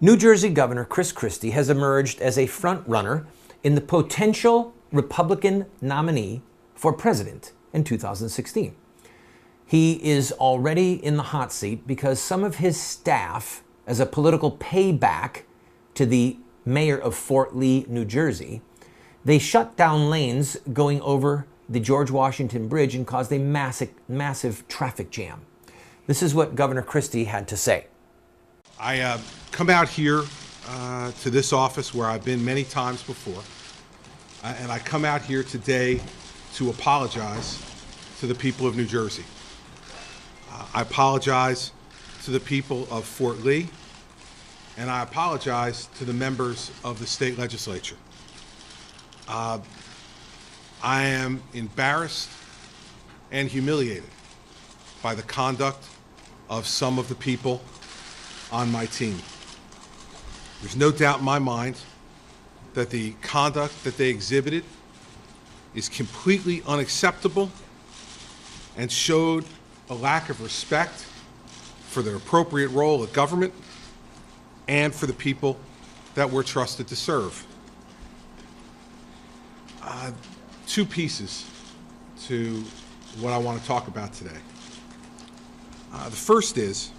New Jersey Governor Chris Christie has emerged as a front-runner in the potential Republican nominee for president in 2016. He is already in the hot seat because some of his staff, as a political payback to the mayor of Fort Lee, New Jersey, they shut down lanes going over the George Washington Bridge and caused a massive traffic jam. This is what Governor Christie had to say. I come out here to this office where I've been many times before, and I come out here today to apologize to the people of New Jersey. I apologize to the people of Fort Lee, and I apologize to the members of the state legislature. I am embarrassed and humiliated by the conduct of some of the people on my team. There's no doubt in my mind that the conduct that they exhibited is completely unacceptable and showed a lack of respect for the appropriate role of government and for the people that we're trusted to serve. Two pieces to what I want to talk about today. The first is,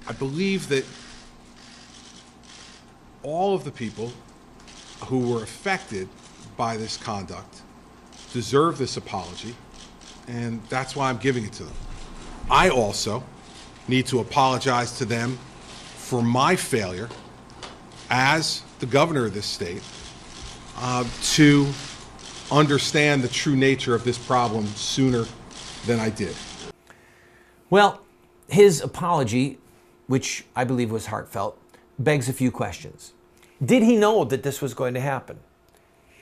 I believe that all of the people who were affected by this conduct deserve this apology, and that's why I'm giving it to them. I also need to apologize to them for my failure as the governor of this state to understand the true nature of this problem sooner than I did. Well, his apology, which I believe was heartfelt, begs a few questions. Did he know that this was going to happen?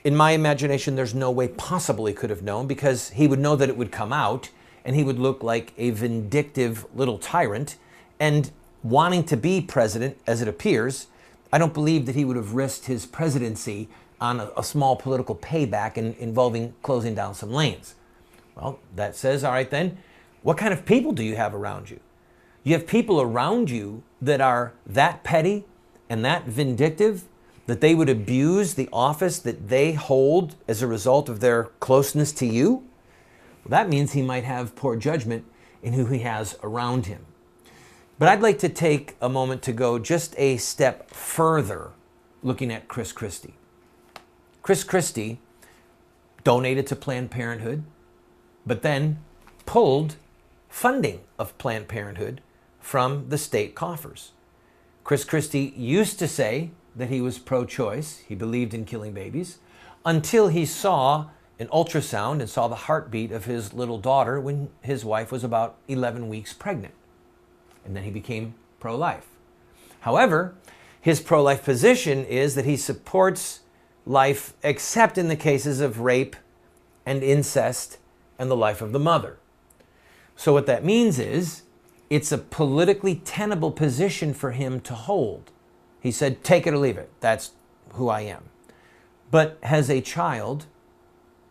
In my imagination, there's no way possible he could have known, because he would know that it would come out and he would look like a vindictive little tyrant. And wanting to be president, as it appears, I don't believe that he would have risked his presidency on a small political payback involving closing down some lanes. Well, that says, all right then, what kind of people do you have around you? You have people around you that are that petty and that vindictive that they would abuse the office that they hold as a result of their closeness to you? Well, that means he might have poor judgment in who he has around him. But I'd like to take a moment to go just a step further looking at Chris Christie. Chris Christie donated to Planned Parenthood, but then pulled funding of Planned Parenthood from the state coffers. Chris Christie used to say that he was pro-choice, he believed in killing babies, until he saw an ultrasound and saw the heartbeat of his little daughter when his wife was about 11 weeks pregnant. And then he became pro-life. However, his pro-life position is that he supports life except in the cases of rape and incest and the life of the mother. So what that means is it's a politically tenable position for him to hold. He said, take it or leave it. That's who I am. But has a child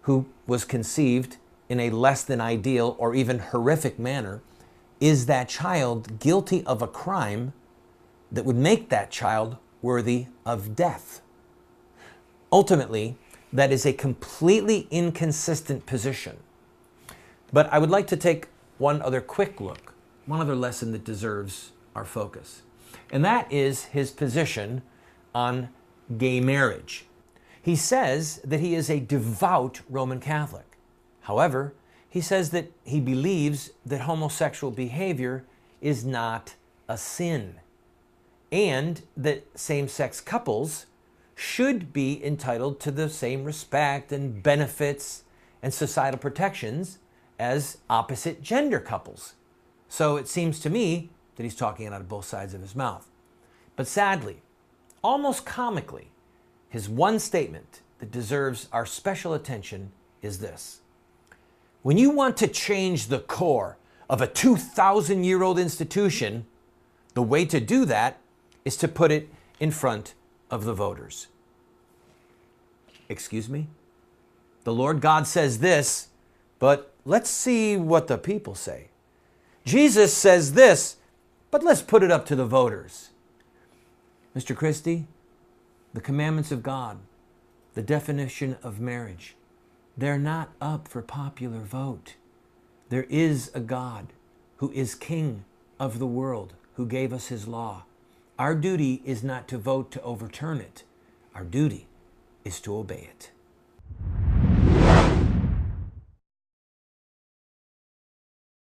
who was conceived in a less than ideal or even horrific manner, is that child guilty of a crime that would make that child worthy of death? Ultimately, that is a completely inconsistent position. But I would like to take one other quick look, one other lesson that deserves our focus. And that is his position on gay marriage. He says that he is a devout Roman Catholic. However, he says that he believes that homosexual behavior is not a sin, and that same-sex couples should be entitled to the same respect and benefits and societal protections as opposite gender couples. So it seems to me that he's talking out of both sides of his mouth. But sadly, almost comically, his one statement that deserves our special attention is this: when you want to change the core of a 2,000-year-old institution, the way to do that is to put it in front of the voters. Excuse me? The Lord God says this, but let's see what the people say. Jesus says this, But let's put it up to the voters. Mr. Christie, the commandments of God, the definition of marriage, they're not up for popular vote. There is a God who is king of the world, who gave us his law. Our duty is not to vote to overturn it. Our duty is to obey it.